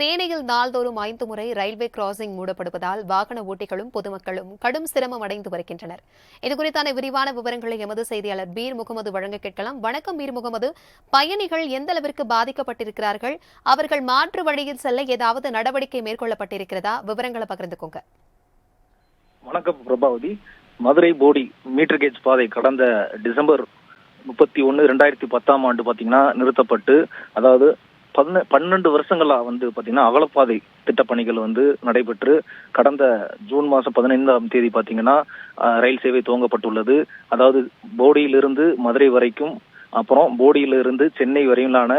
தேனியில் நாள்தோறும் 5 முறை ரயில்வே கிராசிங் மூடப்படுவதால் வாகன ஓட்டிகளும் பொதுமக்களும் கடும் சிரமம் அடைந்து வருகின்றனர். இதுகுறித்தான விரிவான விவரங்களை எமது செய்தியாளர் பீர் முகமது வழங்க கேட்கலாம். வணக்கம் பீர் முகமது. பயணிகள் எந்த அளவிற்கு பாதிக்கப்பட்டிருக்கிறார்கள்? அவர்கள் மாற்று வழியில் செல்ல ஏதாவது நடவடிக்கை மேற்கொள்ளப்பட்டிருக்கிறதா? விவரங்களை பகிர்ந்துக்கோங்க. வணக்கம் பிரபாவதி. மதுரை போடி மீட்டர் கேஜ் பாதை கடந்த டிசம்பர் 31, 2010 பாத்தீங்கன்னா நிறுத்தப்பட்டு, அதாவது 12 வருஷங்களா பாத்தீங்கன்னா அகலப்பாதை திட்டப்பணிகள் நடைபெற்று கடந்த ஜூன் மாசம் 15 பாத்தீங்கன்னா ரயில் சேவை துவங்கப்பட்டுள்ளது. அதாவது போடியிலிருந்து மதுரை வரைக்கும், அப்புறம் போடியிலிருந்து சென்னை வரையிலான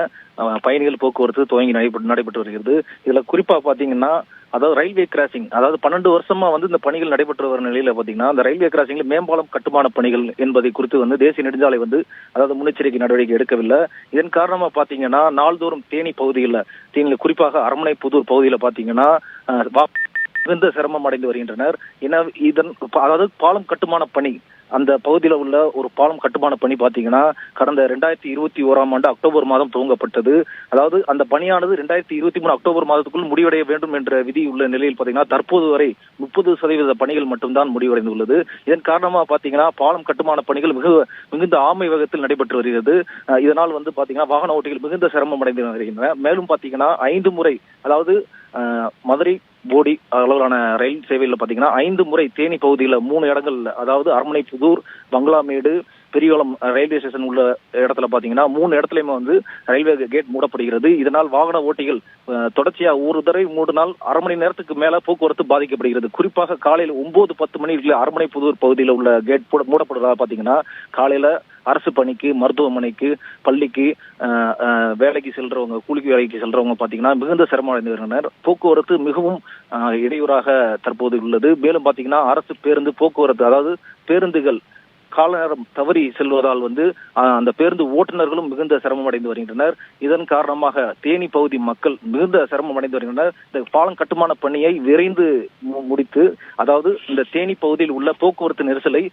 பயணிகள் போக்குவரத்து துவங்கி நடைபெற்று வருகிறது. இதுல குறிப்பா பாத்தீங்கன்னா அதாவது ரயில்வே கிராசிங், அதாவது 12 வருஷமா இந்த பணிகள் நடைபெற்று வரும் நிலையில பாத்தீங்கன்னா அந்த ரயில்வே கிராசிங்ல மேம்பாலம் கட்டுமான பணிகள் என்பதை குறித்து தேசிய நெடுஞ்சாலை அதாவது முன்னெச்சரிக்கை நடவடிக்கை எடுக்கவில்லை. இதன் காரணமா பாத்தீங்கன்னா நாள்தோறும் தேனி பகுதியில் குறிப்பாக அரமனை புதூர் பகுதியில பாத்தீங்கன்னா மிகுந்த சிரமம் அடைந்து வருகின்றனர். அதாவது பாலம் கட்டுமான பணி, அந்த பகுதியில் உள்ள ஒரு பாலம் கட்டுமான பணி பாத்தீங்கன்னா கடந்த 2021 அக்டோபர் மாதம் துவங்கப்பட்டது. அதாவது அந்த பணியானது 2023 அக்டோபர் மாதத்துக்குள் முடிவடைய வேண்டும் என்ற விதி உள்ள நிலையில் பாத்தீங்கன்னா தற்போது வரை 30% பணிகள் மட்டும்தான் முடிவடைந்துள்ளது. இதன் காரணமா பாத்தீங்கன்னா பாலம் கட்டுமான பணிகள் மிகுந்த ஆமை வேகத்தில் நடைபெற்று வருகிறது. இதனால் பாத்தீங்கன்னா வாகன ஓட்டிகள் மிகுந்த சிரமம் அடைந்து வருகின்றன. மேலும் பாத்தீங்கன்னா 5 முறை, அதாவது மதுரை போடி அளவிலான ரயில் சேவையில் பாத்தீங்கன்னா 5 முறை தேனி பகுதியில் 3 இடங்கள்ல, அதாவது அரமனை புதூர், பங்களாமேடு, பெரியகுளம் ரயில்வே ஸ்டேஷன் உள்ள இடத்துல பாத்தீங்கன்னா 3 இடத்துலயுமே ரயில்வே கேட் மூடப்படுகிறது. இதனால் வாகன ஓட்டிகள் தொடர்ச்சியா ஒரு தடவை 3 நாள் 1/2 மணி நேரத்துக்கு மேல போக்குவரத்து பாதிக்கப்படுகிறது. குறிப்பாக காலையில் 9-10 மணிக்கு அரமனை புதூர் பகுதியில் உள்ள கேட் மூடப்படுவதாக பாத்தீங்கன்னா காலையில அரசு பணிக்கு, மருத்துவமனைக்கு, பள்ளிக்கு, வேலைக்கு செல்றவங்க, கூலிக்கு வேலைக்கு செல்றவங்க பாத்தீங்கன்னா மிகுந்த சிரமம் அடைந்து வருகின்றனர். போக்குவரத்து மிகவும் இடையூறாக தற்போது உள்ளது. மேலும் பாத்தீங்கன்னா அரசு பேருந்து போக்குவரத்து, அதாவது பேருந்துகள் கால நேரம் தவறி செல்வதால் அந்த பேருந்து ஓட்டுநர்களும் மிகுந்த சிரமம் அடைந்து வருகின்றனர். இதன் காரணமாக தேனி பகுதி மக்கள் மிகுந்த சிரமம் அடைந்து வருகின்றனர். இந்த பாலம் கட்டுமான பணியை விரைந்து முடித்து, அதாவது இந்த தேனி பகுதியில் உள்ள போக்குவரத்து நெரிசலை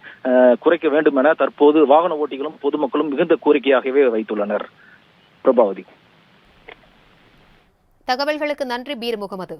குறைக்க வேண்டும் என தற்போது வாகன ஓட்டிகளும் பொதுமக்களும் மிகுந்த கோரிக்கையாகவே வைத்துள்ளனர். பிரபாவதி. தகவல்களுக்கு நன்றி பீர் முகமது.